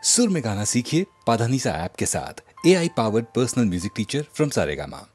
सुर में गाना सीखिए पाधानीसा ऐप के साथ। AI powered personal music teacher from Saregama.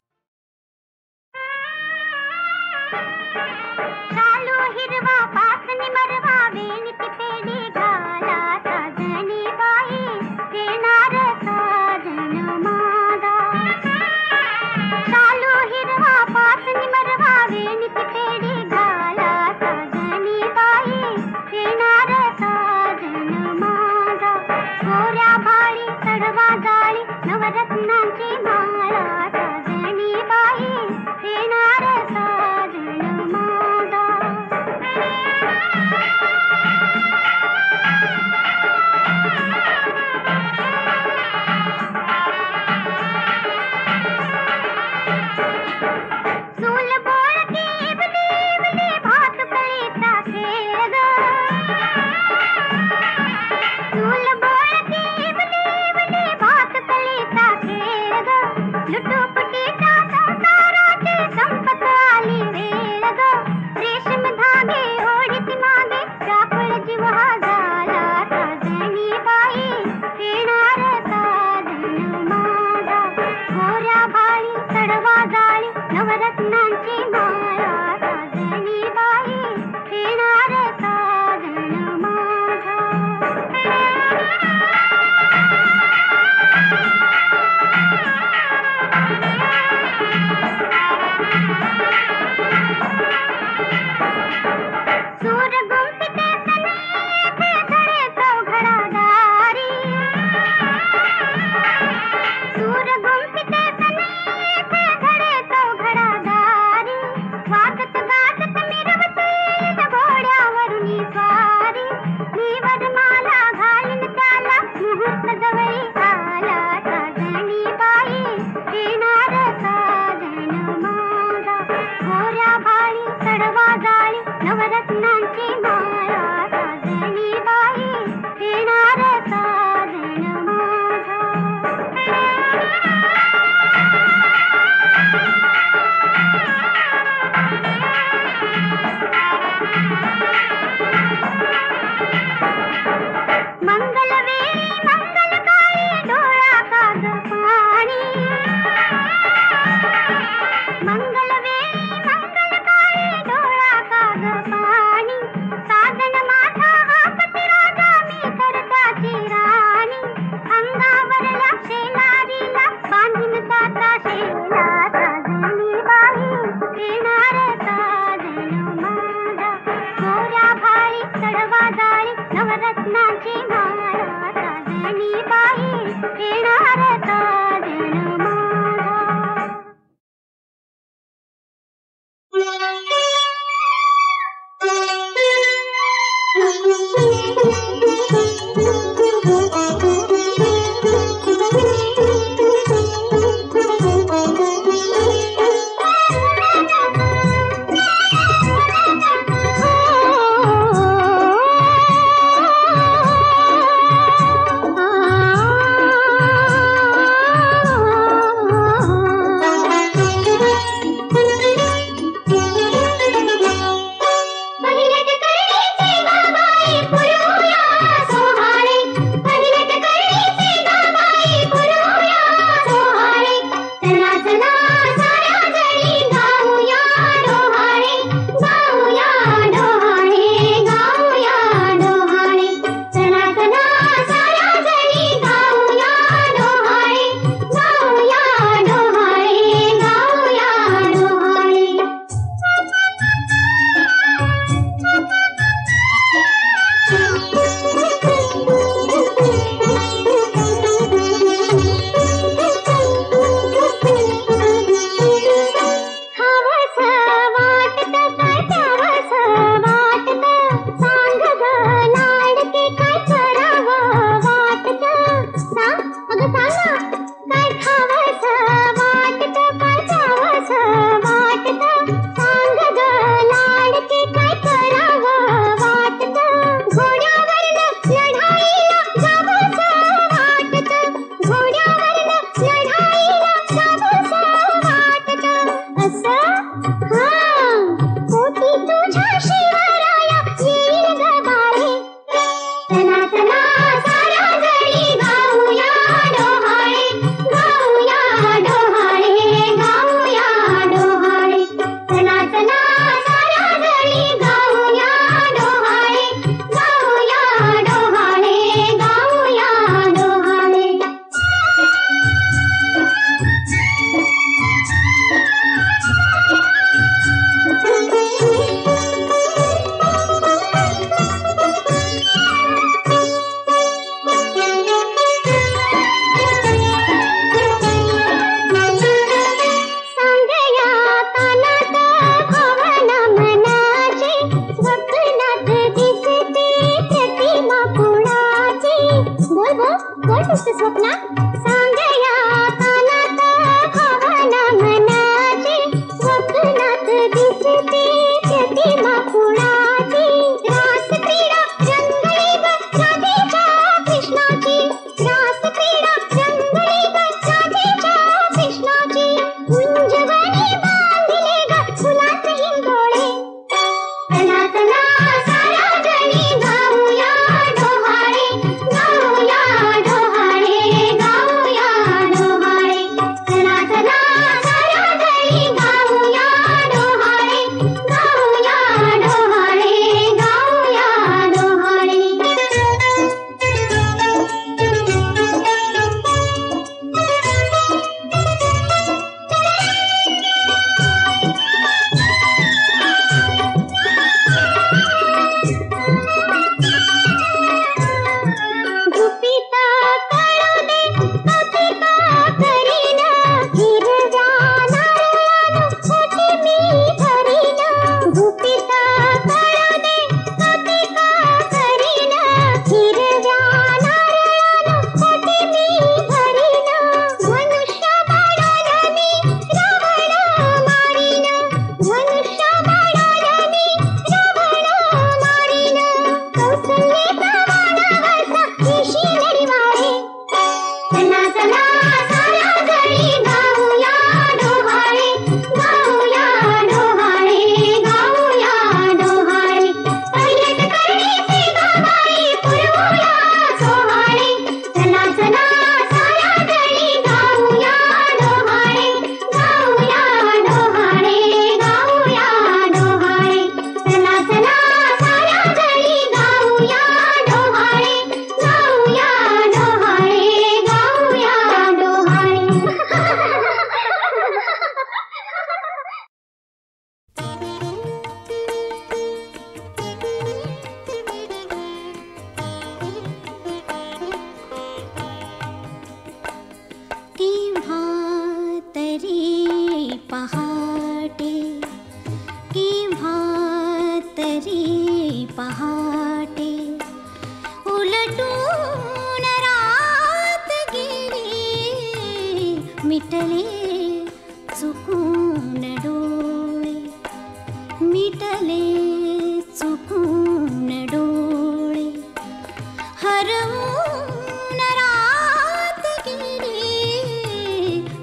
बोल बोल बोल नुसतं स्वप्नात सांगया कानात भावना मनाची स्वप्नात दिसते प्रतिमा कुणाची रास क्रीडा रंगली ग राधेच्या कृष्णाची रास क्रीडा रंगली ग राधेच्या कृष्णाची कुंजवनी बांधले ग फुलात हिंदोळे तना तना सारा जणी गाऊया डोहाळे गाऊया डोहाळे गाऊया डोहाळे तना तना सारा जणी गाऊया डोहाळे गाऊया डोहाळे गाऊया डोहाळे गुपिता कळू दे कविता करीन हिरव्या नारळानं खोटी मी भरीन गुपिता कळू दे कविता करीन हिरव्या नारळानं खोटी मी भरीन धनुष्य बाणानं मी रावण मारीन धनुष्य बाणानं मी रावण मारीन कौसल्याचा येशी नडीवाळे तना तना सारा जणी गाऊया डोहाळे गाऊया डोहाळे गाऊया डोहाळे पहिलेच करणीचे गावाई पुरवूया सोहाळे तना तना सारा जणी गाऊया डोहाळे गाऊया डोहाळे गाऊया डोहाळे तना तना सारा जणी गाऊया डोहाळे गाऊया डोहाळे गाऊया डोहाळे केव्हा तरी पहाटे केव्हा तरी पहाटे उलटून रात गेली मिटले चुकून डोळे मिटले चुकून डोळे हरवून रात गेली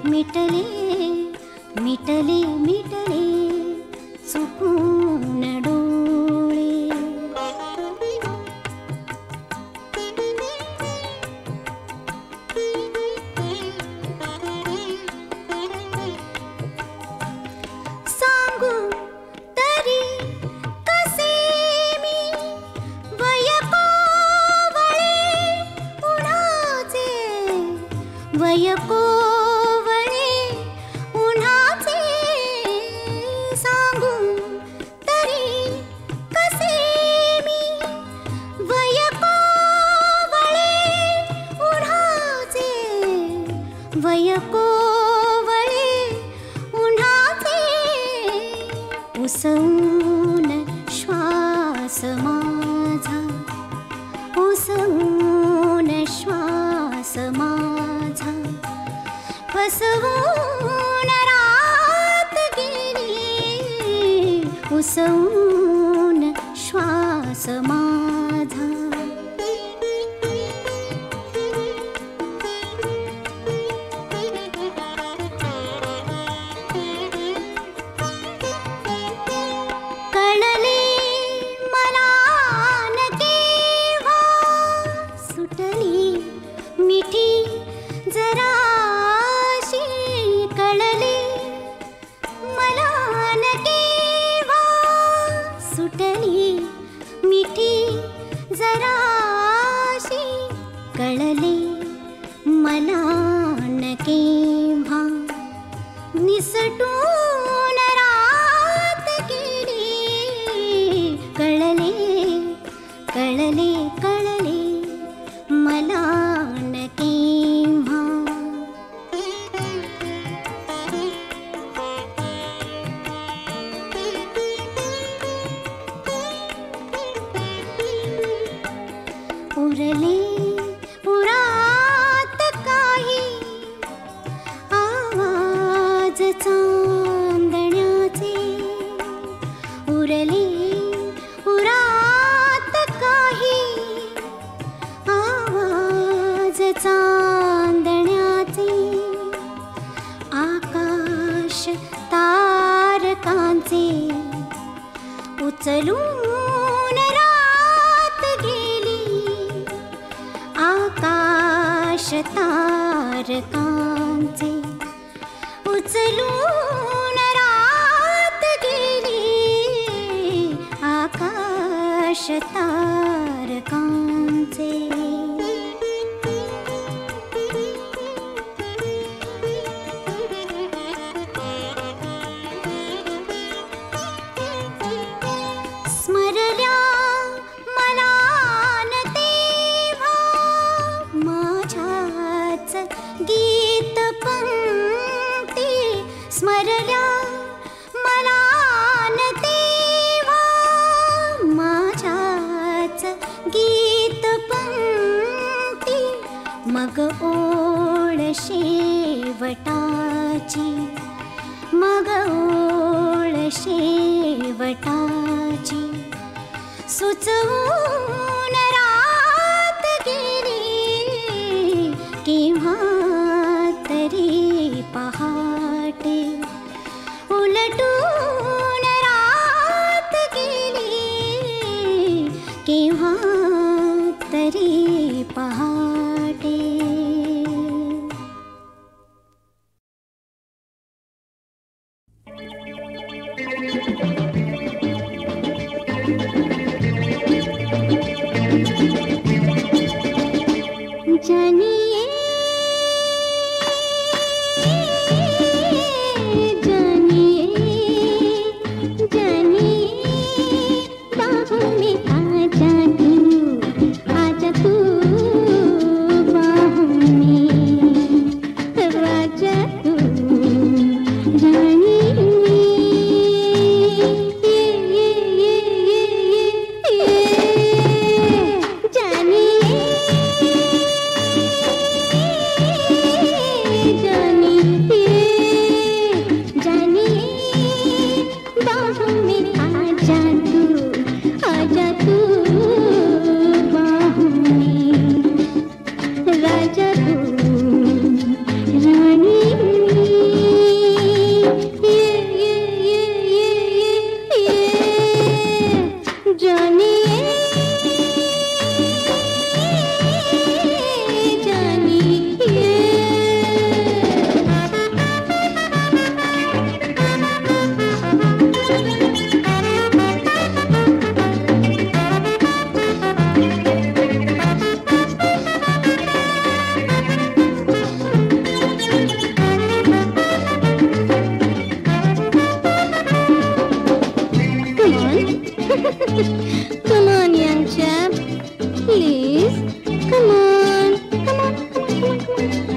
मिटले मिटले मिटले चुकून डोळे सांगू तरी कसे मी वयकोवळे उन्हाचे वयकोवळे उन्हाचे सांगू तरी कसे मी वयकोवळे उन्हाचे वयकोवळे उन्हाचे उसवून श्वास माझा उसवून श्वास माझा फसवून रात गेली उसवून श्वास माझा कळले मला न केव्हा सुटली मिठी जराशी कळले मला न केव्हा सुटली मिठी जराशी कळले मला न केव्हा निसटून रात गेली कळले कळले कळले मला न केव्हा उरले उरा उचलून रात गेली आकाश तारकांचे, उचलून रात गेली आकाश तारकांचे. स्मरल्या मला न तेव्हा माझ्याच गीत पंक्ती, स्मरल्या मला न तेव्हा माझ्याच गीत पंक्ती. मग ओळ शेवटाची, मग ओळ शेवटाची, सुचवून रात गेली केव्हा तरी पहाटे, उलटून रात गेली केव्हा तरी पहाटे. जानिए जानिए जानिए बाहों में आजा तू, आजा तू बाहों में, आजा तू जानिए. Come on, young chap. Please, come on. Come on, come on, come on, come on.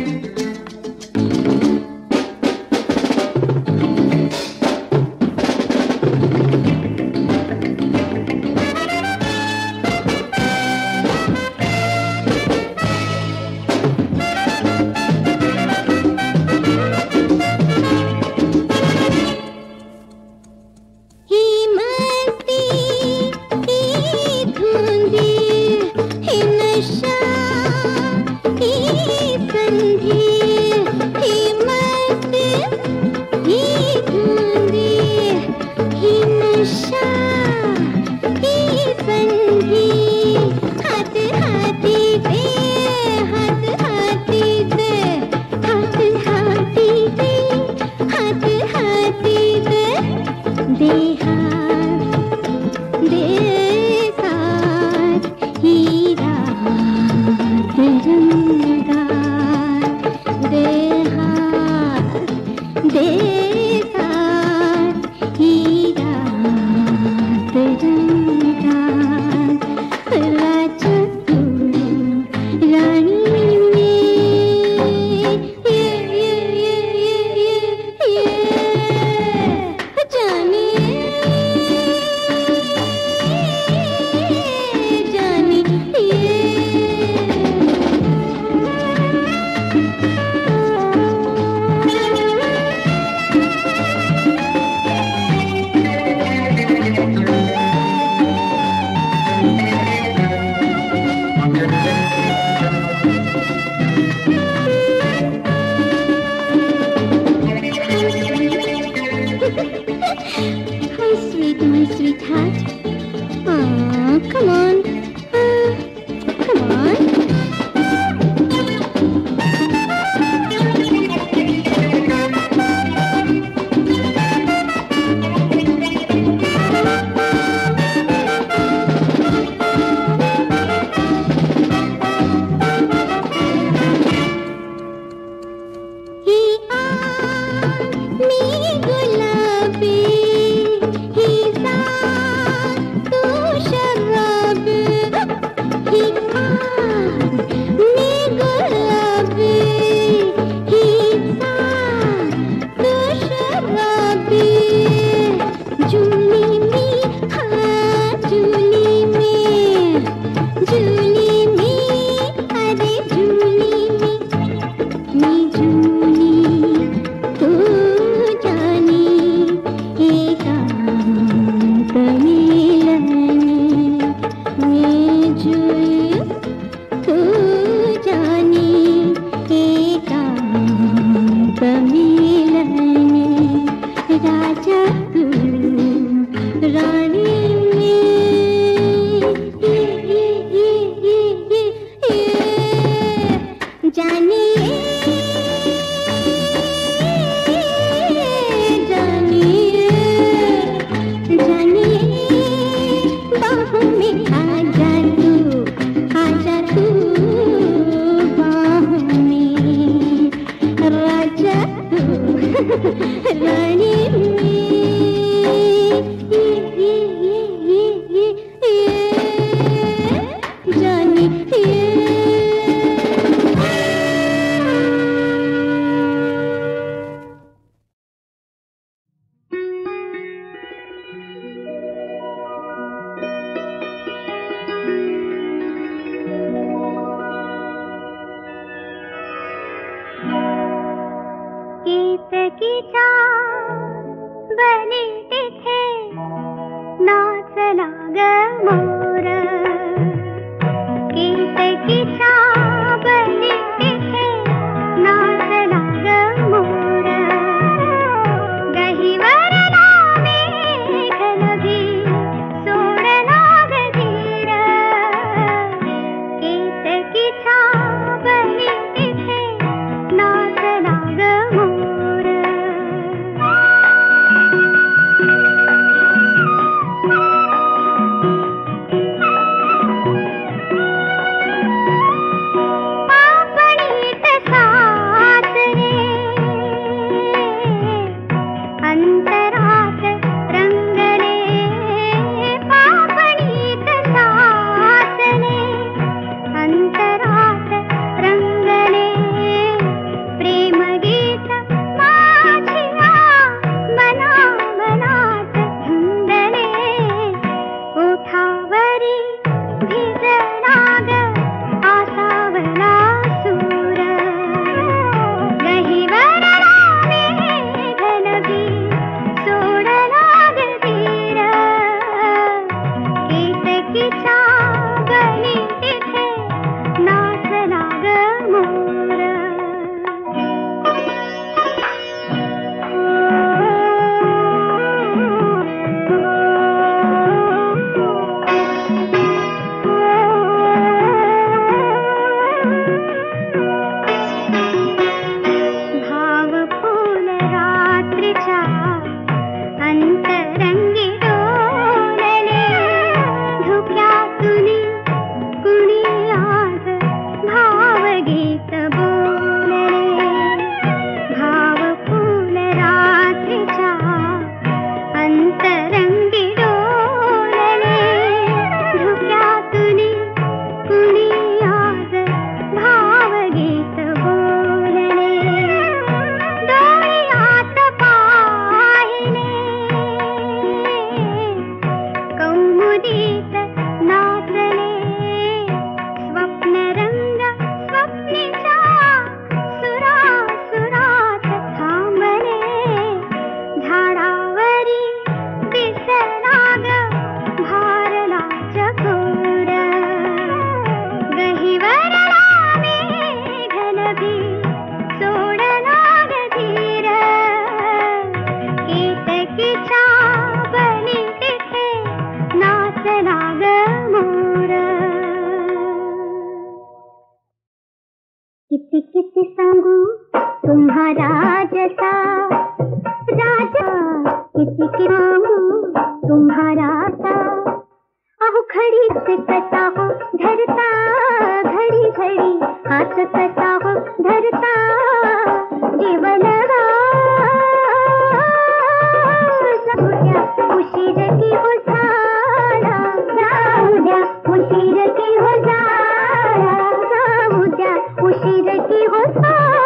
उशीर की हो सारा।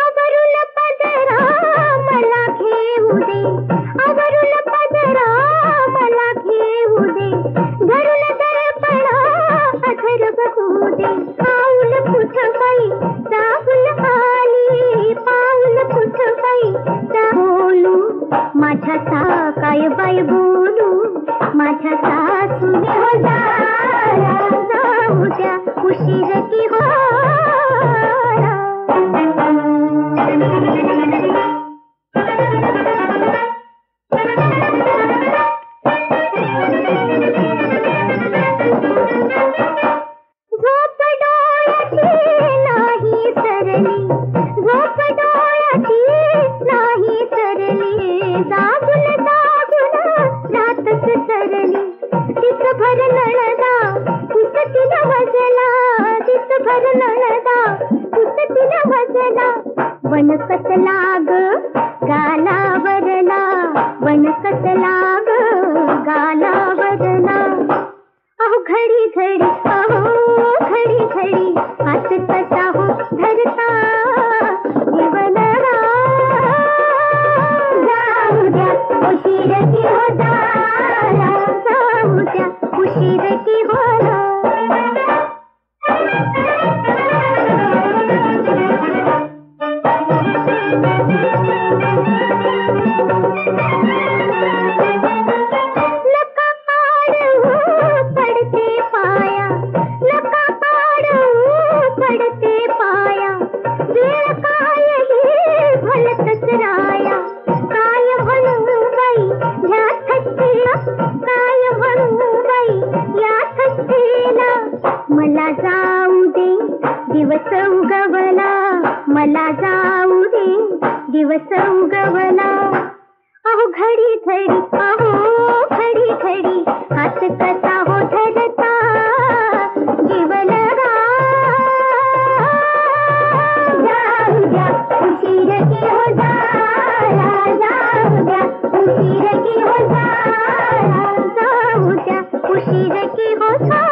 आवरुल पदरा मला घेऊ दे, आवरुल पदरा मला घेऊ दे, घरुल दर्पणा अधर बघू दे, पाऊल कुठं बाई चाहुल आली, पाऊल कुठं बाई बोलू माझ्या काय बाई बोलू माझ्या सासूने हो जाया, जाऊ द्या उशीर की वारा। झोप डोळ्याची नाही सरली, झोप डोळ्याची नाही सरली, जागून जागून रातच सरली, दिसभर नळदा पुसतीला वजला, दिसभर नळदा पुसतीला वजला, वन कसला ग गालावरला, वन कसला ग गालावरला, अहो घडी घडी अहो घडी घडी हात कसा हो धरता जीवनरा, जाऊ द्या उशीर की हो जाया, जाऊ द्या उशीर की हो ना। लका आडवू पडते पाया, लका आडवू पडते पाया, वेळ काय ही भलतच राया, काय म्हणू बाई ह्या थट्टीला, काय म्हणू बाई या थट्टीला, मला जाऊ दे दिवस उगवला, मला जाऊ दे दिवस उगवला, अहो घडी घडी अहो घडी घडी हात कसा हो धरता जीवनरा, जाऊ द्या उशीर की हो जाया, जाऊ द्या उशीर की हो जाया, जाऊ द्या उशीर की हो जाया।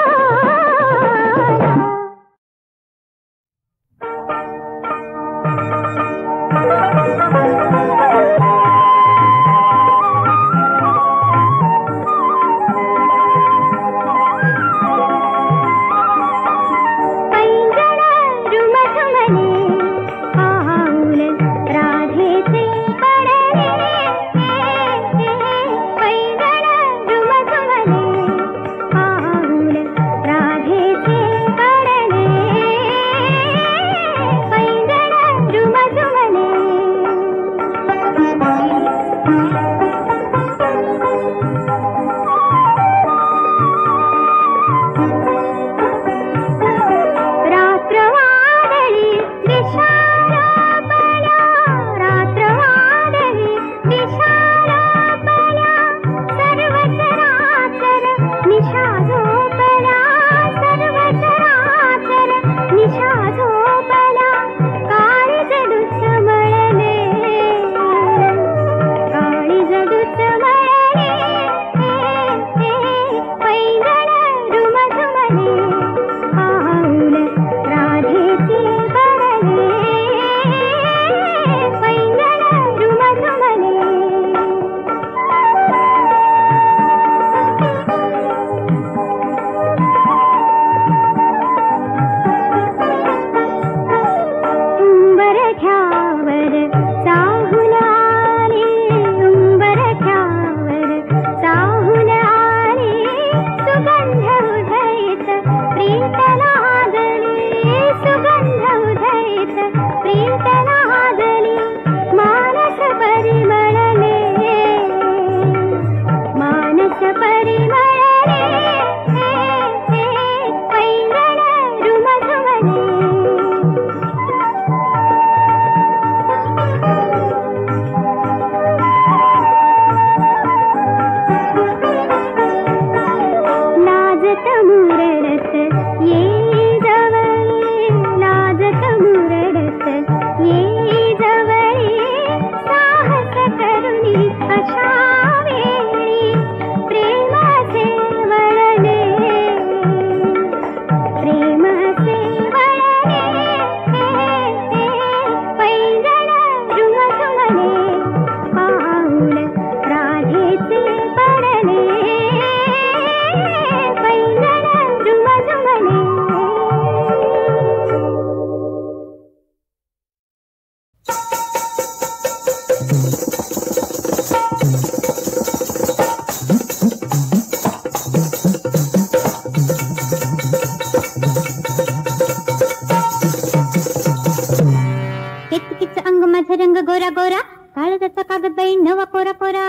एकीच अंग माझं रंग गोरा गोरा, काळजाचा कागद बाई नवा कोरा कोरा.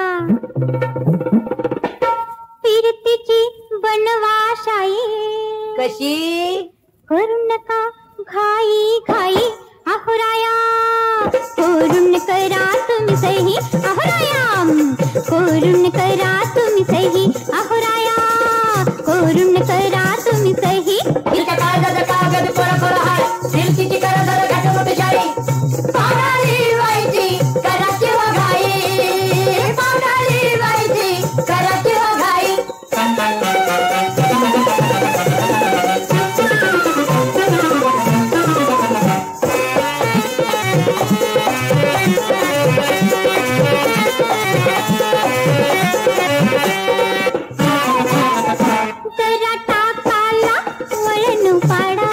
फिरतीची बनवाशाई कशी करू नका घाई घाई अहोराया, करून करा तुम्ही सही अहोराया, करून करा तुम्ही सही अहोराया, करून करा तुम्ही सही. तिच्या कागदाचा कागद कोरा कोरा हाय, फिरतीची करा जरा घाट मोठी शाई. पावडाली व्हायची कराची वघाई, पावडाली व्हायची कराची वघाई. जरा टाकाला वळण पाडा,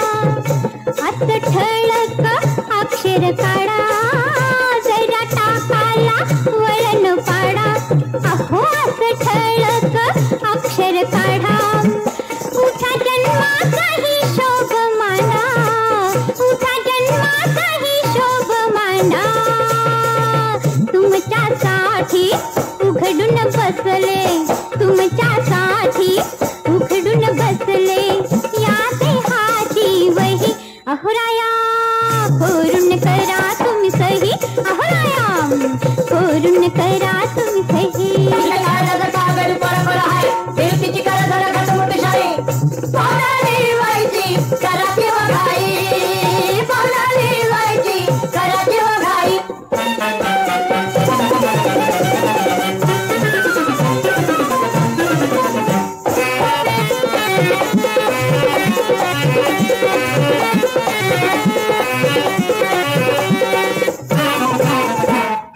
असं ठळक अक्षर काढा. जरा टाकाला वळण पाडा, अहो असं ठळक अक्षर काढा. उठा जन्माचा हिशोब मांडा, उठा जन्माचा हिशोब मांडा. तुमच्यासाठी उघडून बसले, तुमच्यासाठी उघडून बसले या देहाची वही अहोराया, करून करा तुम्ही सही अहोराया, करून करा तुम्ही सही. तिच्या कागदाचा कागद कोरा कोरा हाय, फिरतीची करा जरा घाट मोठी शाई. पावडाली व्हायची कराची वघाई, पावडाली व्हायची कराची वघाई.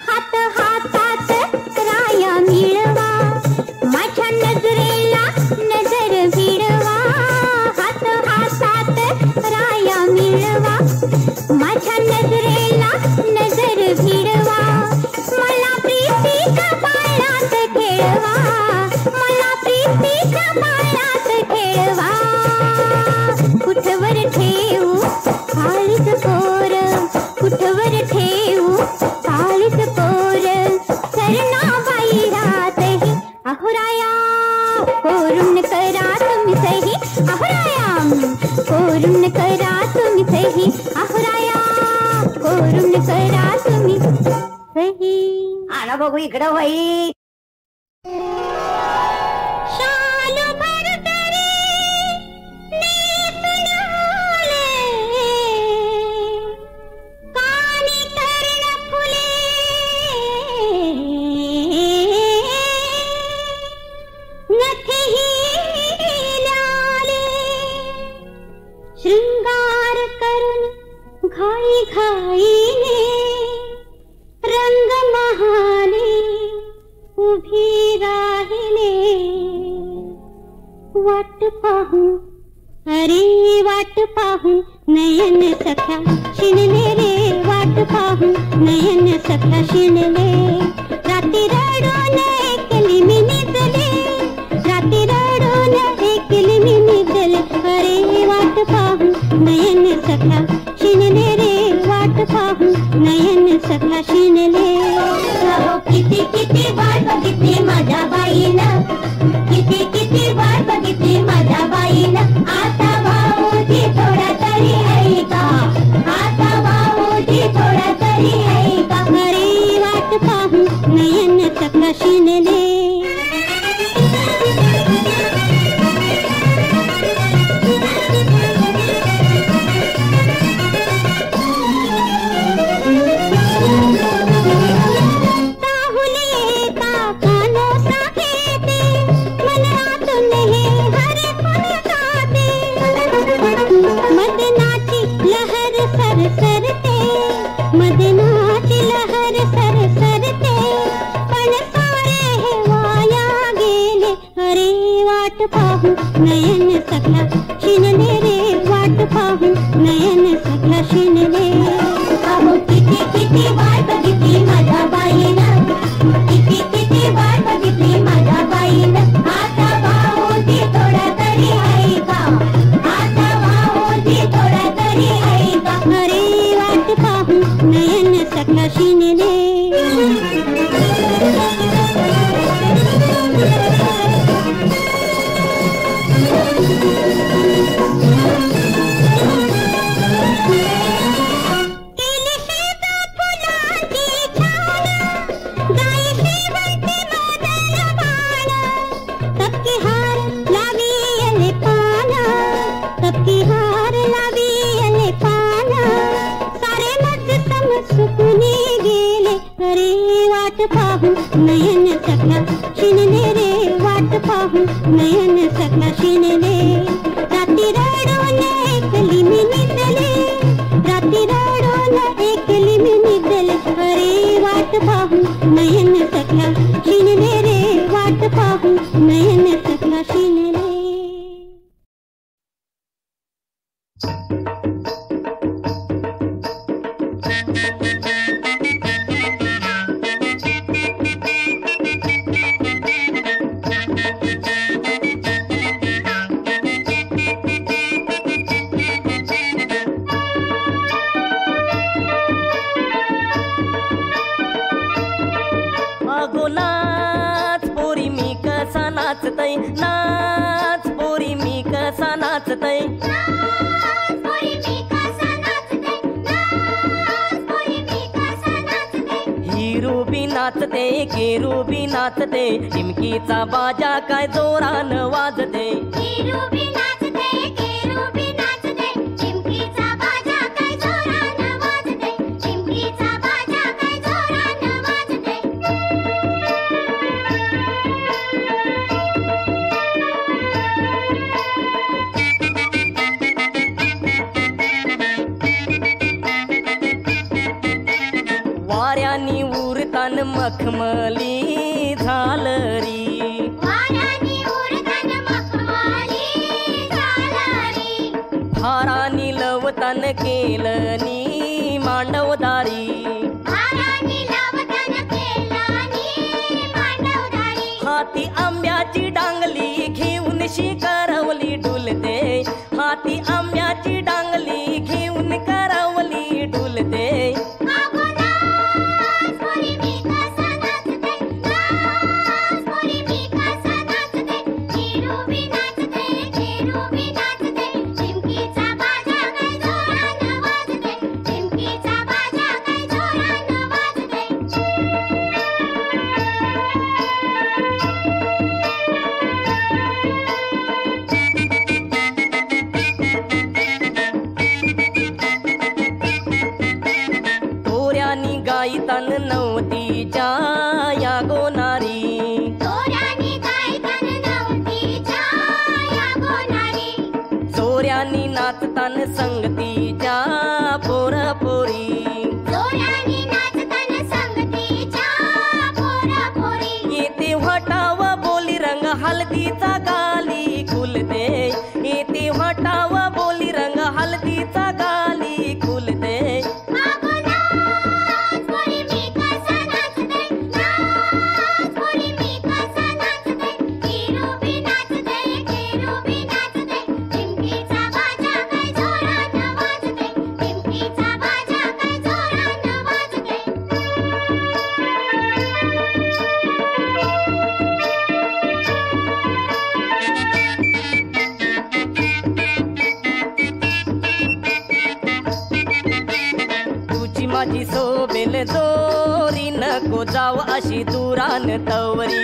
हात हातात राया मिळवा, माझ्या नजरेला नजर भिडवा. हात हातात राया मिळवा, माझ्या नजरेला नजर भिडवा. मला प्रीतीच्या पाळण्यात खेळवा, मला प्रीतीच्या पाळण्यात खेळवा. कुठवर ठेवू काळीच पोर, कुठवर ठेवू काळीच पोर. सरणाबाई रातही अहोराया, करून करा तुम्ही सही अहोराया, करून करा तुम्ही सही अहोराया, करून करा तुम्ही सही. आणा बघू इकडं बाई. शाल भरतरे नेसून आले, कानी कर्ण फुले, नथही लाले. शृंगार करून घाई घाईने रंग महाले उभी राहिले. वाट पाहून अरे वाट पाहून नयन सख्या शिणले रे, वाट पाहून नयन सख्या शिणले. राती रडून एकली मी निजले, राती रडून एकली मी निजले. अरे वाट पाहून नयन सख्या शिणले रे, वाट पाहून नयन सख्या शिणले. अहो किती किती वाट बघितली माझ्या बाईनं, किती किती वाट बघितली माझ्या बाईनं. आता भाऊजी थोडा तरी ऐका, आता भाऊजी थोडा तरी ऐका. अरे वाट पाहून नयन सख्या शिणले. मदनाची लहर सरसरते, मदनाची लहर सरसरते. पण सारे हे वाया गेले. अरे वाट पाहून नयन सख्या शिणले रे, वाट पाहून नयन सख्या शिणले. अहो किती किती वाट बघितली माझ्या बाईनं, किती किती वाट बघितली माझ्या बाईनं. आता भाऊजी थोडा तरी ऐका, आता भाऊजी थोडा तरी ऐका. अरे वाट पाहून नयन सकला शिणले नयन सकला शिणले रे वाट पाहू नयन सकला शिणले राती रडून एकली मी निदले राती रडून एकली मी निदले अरे वाट पाहू नयन सकला शिणले रे वाट पाहू नयन सकला शिणले नाच पोरी मी कसा नाचतय हिरो बी नाचते केरू बी नाचते टिमकीचा बाजा काय जोरान वाजते हिरो बी नाचते केरू बी नाचते टिमकीचा बाजा काय जोरान वाजते टिमकीचा बाजा काय जोरान वाजते वाऱ्यानी उरतान मखमली झालरी वाऱ्यानी उरतान मखमली झालरी फारानी लवतान केलनी मांडवदारी फारानी लवतान केलनी मांडवदारी हाती आंब्याची डांगली घेऊन शिकरवली डुलते हाती आंब्याची डांगली घेऊन करवली डुलते गायतान नवतीच्या या गोनारी चोऱ्यानी गायतान नवतीच्या या गोनारी चोऱ्यानी नाचतान संगतीच्या पोरा पोरी चोऱ्यानी नाचतान संगतीच्या पोरा पोरी येते वाटाव बोली रंग हळदीचा गाली खुलते येते वाटाव बोली रंग हळदीचा गाली खुलते माझी सोबेल दोरी नको जाव अशी दुरान तवरी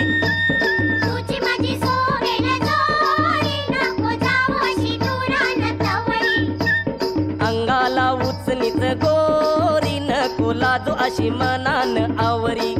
तुझी माझी सोबेल दोरी नको जाव अशी दुरान तवरी अंगाला उचनीत गोरी नको लाजू अशी मनान आवरी